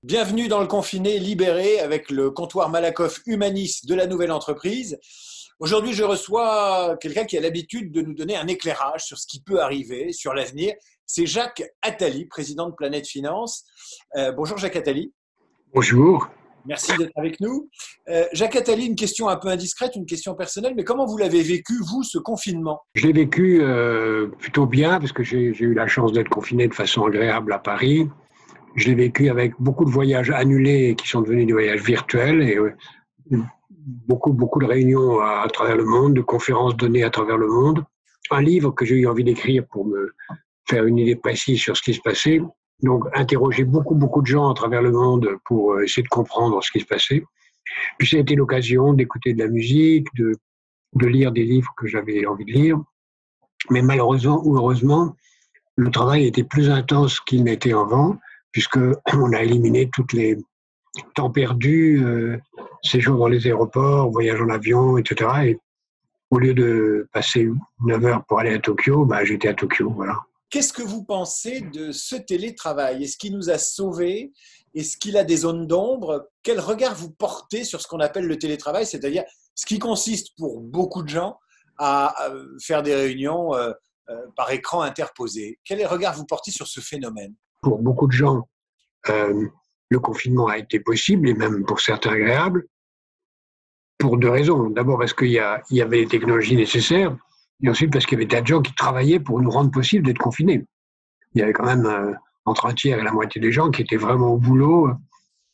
Bienvenue dans le confiné libéré avec le comptoir Malakoff Humanis de la nouvelle entreprise. Aujourd'hui, je reçois quelqu'un qui a l'habitude de nous donner un éclairage sur ce qui peut arriver, sur l'avenir. C'est Jacques Attali, président de Planète Finance. Bonjour Jacques Attali. Bonjour. Merci d'être avec nous. Jacques Attali, une question un peu indiscrète, une question personnelle, mais comment vous l'avez vécu, vous, ce confinement? Je l'ai vécu plutôt bien parce que j'ai eu la chance d'être confiné de façon agréable à Paris. Je l'ai vécu avec beaucoup de voyages annulés qui sont devenus des voyages virtuels et beaucoup de réunions à travers le monde, de conférences données à travers le monde. Un livre que j'ai eu envie d'écrire pour me faire une idée précise sur ce qui se passait. Donc, interroger beaucoup de gens à travers le monde pour essayer de comprendre ce qui se passait. Puis, ça a été l'occasion d'écouter de la musique, de lire des livres que j'avais envie de lire. Mais malheureusement ou heureusement, le travail était plus intense qu'il n'était avant, puisqu'on a éliminé toutes les temps perdus, séjours dans les aéroports, voyages en avion, etc. Et au lieu de passer 9 heures pour aller à Tokyo, j'étais à Tokyo, voilà. Qu'est-ce que vous pensez de ce télétravail? Est-ce qu'il nous a sauvés? Est-ce qu'il a des zones d'ombre? Quel regard vous portez sur ce qu'on appelle le télétravail, c'est-à-dire ce qui consiste pour beaucoup de gens à faire des réunions par écran interposé? Quel regard vous portez sur ce phénomène? Pour beaucoup de gens, le confinement a été possible et même pour certains agréable, pour deux raisons. D'abord parce qu'il y avait les technologies nécessaires, et ensuite parce qu'il y avait des gens qui travaillaient pour nous rendre possible d'être confinés. Il y avait quand même entre un tiers et la moitié des gens qui étaient vraiment au boulot,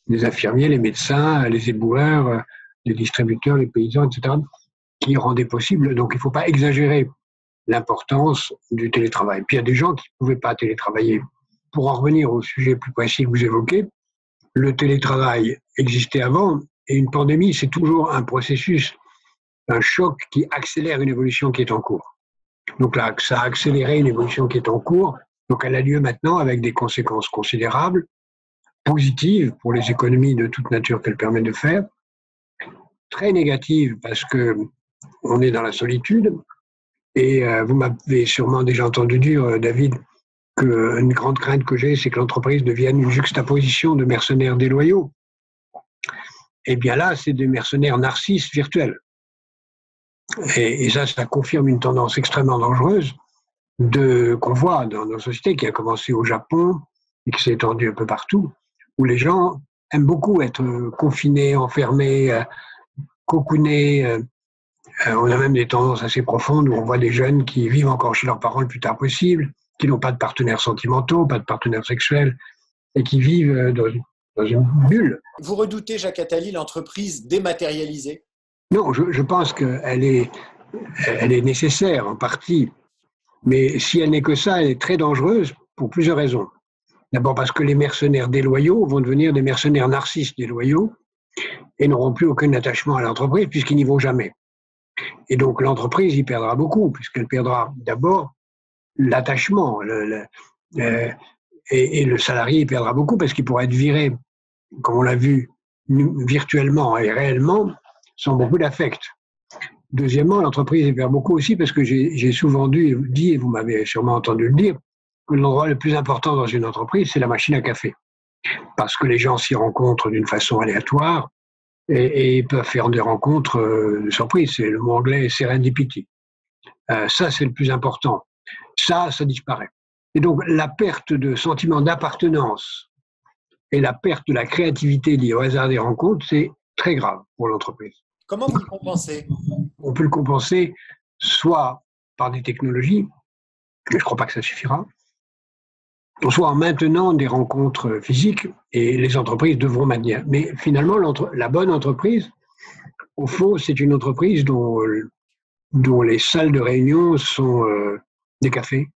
les infirmiers, les médecins, les éboueurs, les distributeurs, les paysans, etc., qui rendaient possible. Donc il ne faut pas exagérer l'importance du télétravail. Puis il y a des gens qui ne pouvaient pas télétravailler. Pour en revenir au sujet plus précis que vous évoquez, le télétravail existait avant et une pandémie, c'est toujours un processus, un choc qui accélère une évolution qui est en cours. Donc là, ça a accéléré une évolution qui est en cours. Donc elle a lieu maintenant avec des conséquences considérables, positives pour les économies de toute nature qu'elle permet de faire, très négatives parce qu'on est dans la solitude. Et vous m'avez sûrement déjà entendu dire, David, qu'une grande crainte que j'ai, c'est que l'entreprise devienne une juxtaposition de mercenaires déloyaux. Et bien là, c'est des mercenaires narcisses virtuels. Et ça confirme une tendance extrêmement dangereuse qu'on voit dans nos sociétés, qui a commencé au Japon et qui s'est étendue un peu partout, où les gens aiment beaucoup être confinés, enfermés, cocoonés. On a même des tendances assez profondes où on voit des jeunes qui vivent encore chez leurs parents le plus tard possible, qui n'ont pas de partenaires sentimentaux, pas de partenaires sexuels, et qui vivent dans une bulle. Vous redoutez, Jacques Attali, l'entreprise dématérialisée? Non, je pense qu'elle est nécessaire en partie, mais si elle n'est que ça, elle est très dangereuse pour plusieurs raisons. D'abord parce que les mercenaires déloyaux vont devenir des mercenaires narcisses déloyaux et n'auront plus aucun attachement à l'entreprise puisqu'ils n'y vont jamais. Et donc l'entreprise y perdra beaucoup puisqu'elle perdra d'abord l'attachement et le salarié y perdra beaucoup parce qu'il pourra être viré, comme on l'a vu, virtuellement et réellement, sans beaucoup d'affect. Deuxièmement, l'entreprise y perd beaucoup aussi parce que j'ai souvent dit, et vous m'avez sûrement entendu le dire, que l'endroit le plus important dans une entreprise, c'est la machine à café. Parce que les gens s'y rencontrent d'une façon aléatoire et peuvent faire des rencontres de surprise. C'est le mot anglais serendipity. Ça, c'est le plus important. Ça disparaît. Et donc, la perte de sentiment d'appartenance et la perte de la créativité liée au hasard des rencontres, c'est très grave pour l'entreprise. Comment vous le compensez? On peut le compenser soit par des technologies, mais je ne crois pas que ça suffira, soit en maintenant des rencontres physiques, et les entreprises devront maintenir. Mais finalement, la bonne entreprise, au fond, c'est une entreprise dont les salles de réunion sont des cafés,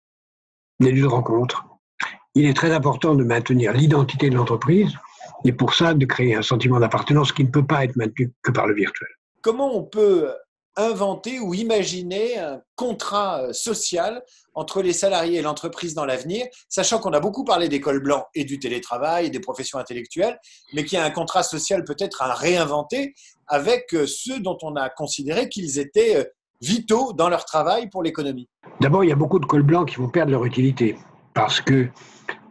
des lieux de rencontre. Il est très important de maintenir l'identité de l'entreprise et pour ça, de créer un sentiment d'appartenance qui ne peut pas être maintenu que par le virtuel. Comment on peut inventer ou imaginer un contrat social entre les salariés et l'entreprise dans l'avenir, sachant qu'on a beaucoup parlé des cols blancs et du télétravail et des professions intellectuelles, mais qu'il y a un contrat social peut-être à réinventer avec ceux dont on a considéré qu'ils étaient vitaux dans leur travail pour l'économie? D'abord, il y a beaucoup de cols blancs qui vont perdre leur utilité parce que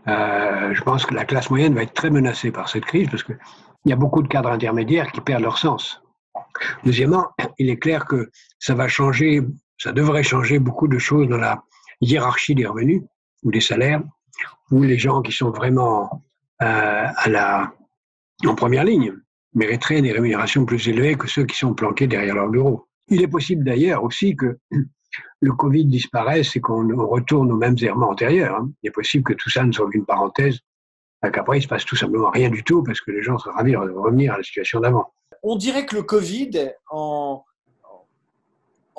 Je pense que la classe moyenne va être très menacée par cette crise parce qu'il y a beaucoup de cadres intermédiaires qui perdent leur sens. Deuxièmement, il est clair que ça devrait changer beaucoup de choses dans la hiérarchie des revenus ou des salaires, où les gens qui sont vraiment en première ligne mériteraient des rémunérations plus élevées que ceux qui sont planqués derrière leur bureau. Il est possible d'ailleurs aussi que le Covid disparaisse et qu'on retourne aux mêmes errements antérieurs. Il est possible que tout ça ne soit qu'une parenthèse, qu'après il ne se passe tout simplement rien du tout parce que les gens seraient ravis de revenir à la situation d'avant. On dirait que le Covid, en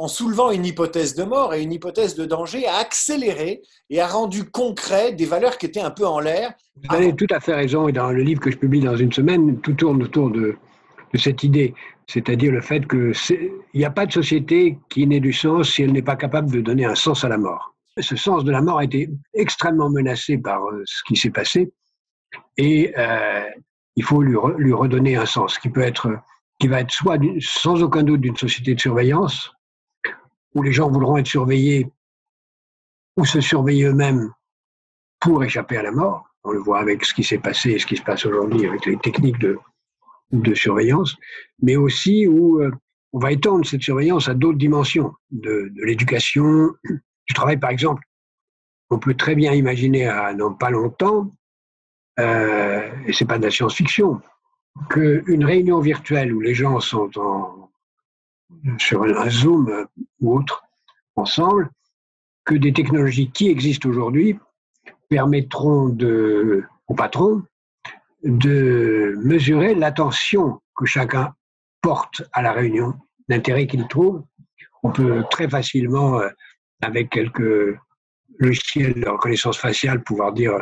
soulevant une hypothèse de mort et une hypothèse de danger, a accéléré et a rendu concret des valeurs qui étaient un peu en l'air. Vous avez tout à fait raison, et dans le livre que je publie dans une semaine, tout tourne autour de cette idée, c'est-à-dire le fait qu'il n'y a pas de société qui n'ait du sens si elle n'est pas capable de donner un sens à la mort. Ce sens de la mort a été extrêmement menacé par ce qui s'est passé, et il faut lui redonner un sens qui va être soit sans aucun doute d'une société de surveillance, où les gens voudront être surveillés ou se surveiller eux-mêmes pour échapper à la mort. On le voit avec ce qui s'est passé et ce qui se passe aujourd'hui avec les techniques de surveillance, mais aussi où on va étendre cette surveillance à d'autres dimensions de l'éducation, du travail par exemple. On peut très bien imaginer dans pas longtemps, et c'est pas de la science-fiction, qu'une réunion virtuelle où les gens sont sur un Zoom ou autre ensemble, que des technologies qui existent aujourd'hui permettront au patron de mesurer l'attention que chacun porte à la réunion, l'intérêt qu'il trouve. On peut très facilement, avec quelques logiciels de reconnaissance faciale, pouvoir dire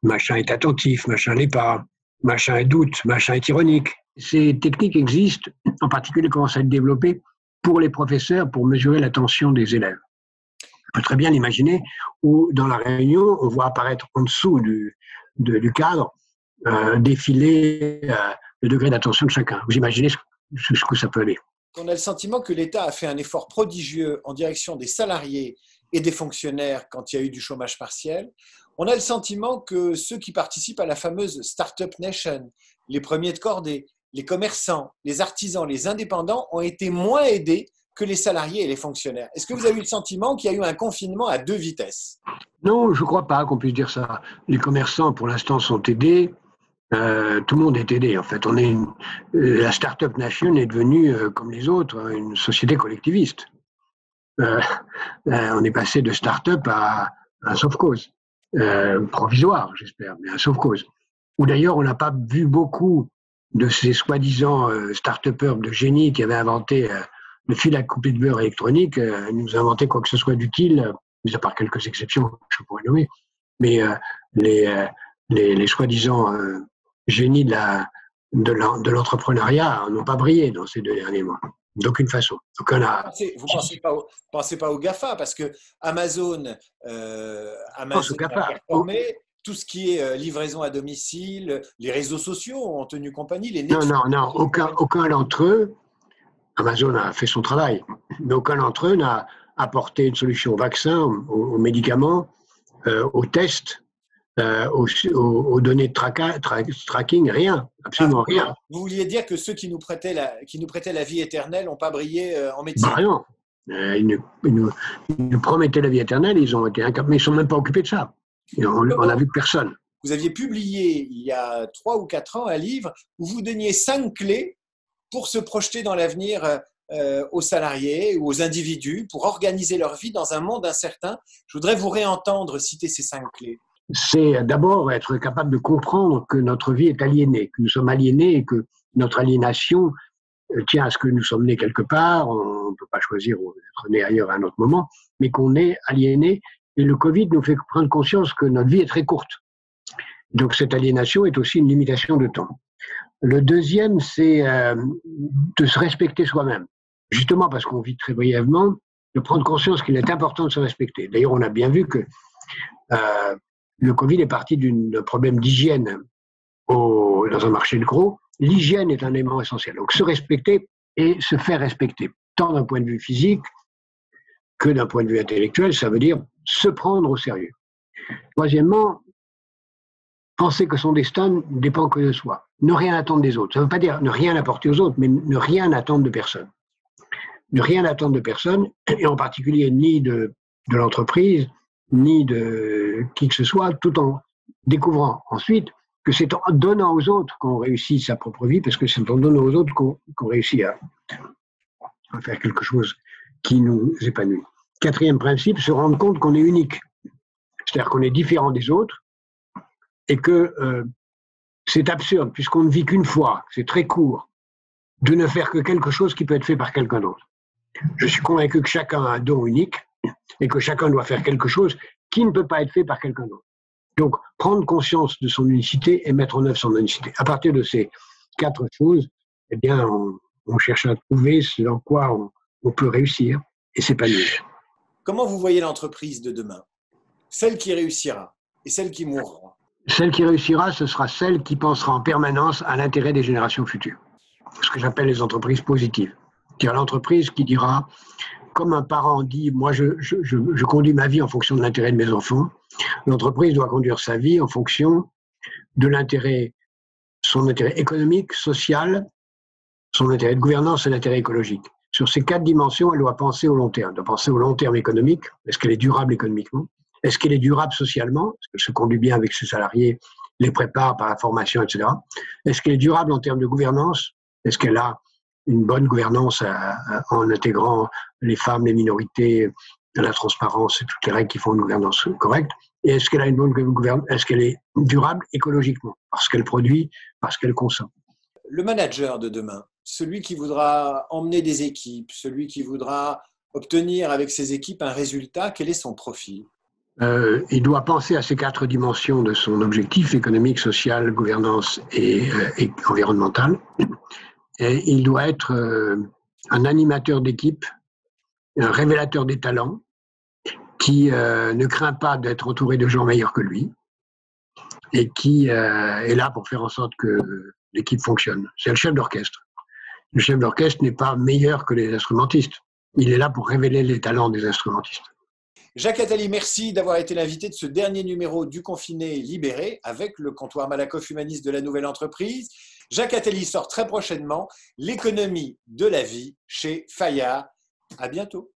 machin est attentif, machin l'est pas, machin est doute, machin est ironique. Ces techniques existent, en particulier commencent à être développées pour les professeurs pour mesurer l'attention des élèves. On peut très bien l'imaginer où dans la réunion, on voit apparaître en dessous du cadre défiler le degré d'attention de chacun. Vous imaginez ce que ça peut aller. On a le sentiment que l'État a fait un effort prodigieux en direction des salariés et des fonctionnaires quand il y a eu du chômage partiel. On a le sentiment que ceux qui participent à la fameuse Startup Nation, les premiers de cordée, les commerçants, les artisans, les indépendants ont été moins aidés que les salariés et les fonctionnaires. Est-ce que vous avez eu le sentiment qu'il y a eu un confinement à deux vitesses ? Non, je ne crois pas qu'on puisse dire ça. Les commerçants, pour l'instant, sont aidés. Tout le monde est aidé. En fait, la Startup Nation est devenue, comme les autres, une société collectiviste. On est passé de start-up à un sauf-cause. Provisoire, j'espère, mais un sauf-cause. Ou d'ailleurs, on n'a pas vu beaucoup de ces soi-disant start-upers de génie qui avaient inventé le fil à couper de beurre électronique, nous inventé quoi que ce soit d'utile, mis à part quelques exceptions, je pourrais nommer, mais les soi-disant génies de l'entrepreneuriat n'ont pas brillé dans ces 2 derniers mois, d'aucune façon. Vous ne pensez pas aux GAFA, parce que Amazon a performé, tout ce qui est livraison à domicile, les réseaux sociaux ont tenu compagnie. Non, aucun d'entre eux. Amazon a fait son travail, mais aucun d'entre eux n'a apporté une solution au vaccin, aux médicaments, aux tests, aux données de tracking, rien, absolument rien. Vous vouliez dire que ceux qui nous prêtaient la vie éternelle n'ont pas brillé en médecine ? Bah non. Ils nous promettaient la vie éternelle, ils ont été incapables, mais ils ne sont même pas occupés de ça. On n'a vu que personne. Vous aviez publié il y a 3 ou 4 ans un livre où vous donniez 5 clés pour se projeter dans l'avenir aux salariés ou aux individus, pour organiser leur vie dans un monde incertain. Je voudrais vous réentendre citer ces 5 clés. C'est d'abord être capable de comprendre que notre vie est aliénée, que nous sommes aliénés et que notre aliénation tient à ce que nous sommes nés quelque part, on ne peut pas choisir d'être né ailleurs à un autre moment, mais qu'on est aliéné. Et le Covid nous fait prendre conscience que notre vie est très courte. Donc cette aliénation est aussi une limitation de temps. Le deuxième, c'est de se respecter soi-même. Justement parce qu'on vit très brièvement, de prendre conscience qu'il est important de se respecter. D'ailleurs, on a bien vu que le Covid est parti d'un problème d'hygiène dans un marché de gros. L'hygiène est un élément essentiel. Donc se respecter et se faire respecter, tant d'un point de vue physique que d'un point de vue intellectuel, ça veut dire se prendre au sérieux. Troisièmement, penser que son destin ne dépend que de soi. Ne rien attendre des autres. Ça ne veut pas dire ne rien apporter aux autres, mais ne rien attendre de personne. Ne rien attendre de personne, et en particulier ni de l'entreprise, ni de qui que ce soit, tout en découvrant ensuite que c'est en donnant aux autres qu'on réussit sa propre vie, parce que c'est en donnant aux autres qu'on réussit à faire quelque chose qui nous épanouit. Quatrième principe, se rendre compte qu'on est unique. C'est-à-dire qu'on est différent des autres et que c'est absurde, puisqu'on ne vit qu'une fois, c'est très court, de ne faire que quelque chose qui peut être fait par quelqu'un d'autre. Je suis convaincu que chacun a un don unique et que chacun doit faire quelque chose qui ne peut pas être fait par quelqu'un d'autre. Donc, prendre conscience de son unicité et mettre en œuvre son unicité. À partir de ces 4 choses, eh bien, on cherche à trouver ce dans quoi on peut réussir et s'épanouir. Comment vous voyez l'entreprise de demain? Celle qui réussira et celle qui mourra? Celle qui réussira, ce sera celle qui pensera en permanence à l'intérêt des générations futures. Ce que j'appelle les entreprises positives. C'est-à-dire l'entreprise qui dira, comme un parent dit, moi je conduis ma vie en fonction de l'intérêt de mes enfants, l'entreprise doit conduire sa vie en fonction de l'intérêt, son intérêt économique, social, son intérêt de gouvernance et l'intérêt écologique. Sur ces 4 dimensions, elle doit penser au long terme. Elle doit penser au long terme économique. Est-ce qu'elle est durable économiquement? Est-ce qu'elle est durable socialement? Est-ce qu'elle se conduit bien avec ses salariés, les prépare par la formation, etc. Est-ce qu'elle est durable en termes de gouvernance? Est-ce qu'elle a une bonne gouvernance en intégrant les femmes, les minorités, la transparence et toutes les règles qui font une gouvernance correcte? Et est-ce qu'elle a une bonne gouvernance? Est-ce qu'elle est durable écologiquement? Parce qu'elle produit, parce qu'elle consomme. Le manager de demain, celui qui voudra emmener des équipes, celui qui voudra obtenir avec ses équipes un résultat, quel est son profil? Il doit penser à ces 4 dimensions de son objectif économique, social, gouvernance et environnemental. Et il doit être un animateur d'équipe, un révélateur des talents, qui ne craint pas d'être entouré de gens meilleurs que lui et qui est là pour faire en sorte que l'équipe fonctionne. C'est le chef d'orchestre. Le chef d'orchestre n'est pas meilleur que les instrumentistes. Il est là pour révéler les talents des instrumentistes. Jacques Attali, merci d'avoir été l'invité de ce dernier numéro du Confiné Libéré avec le comptoir Malakoff Humaniste de la Nouvelle Entreprise. Jacques Attali sort très prochainement L'économie de la vie chez Fayard. À bientôt.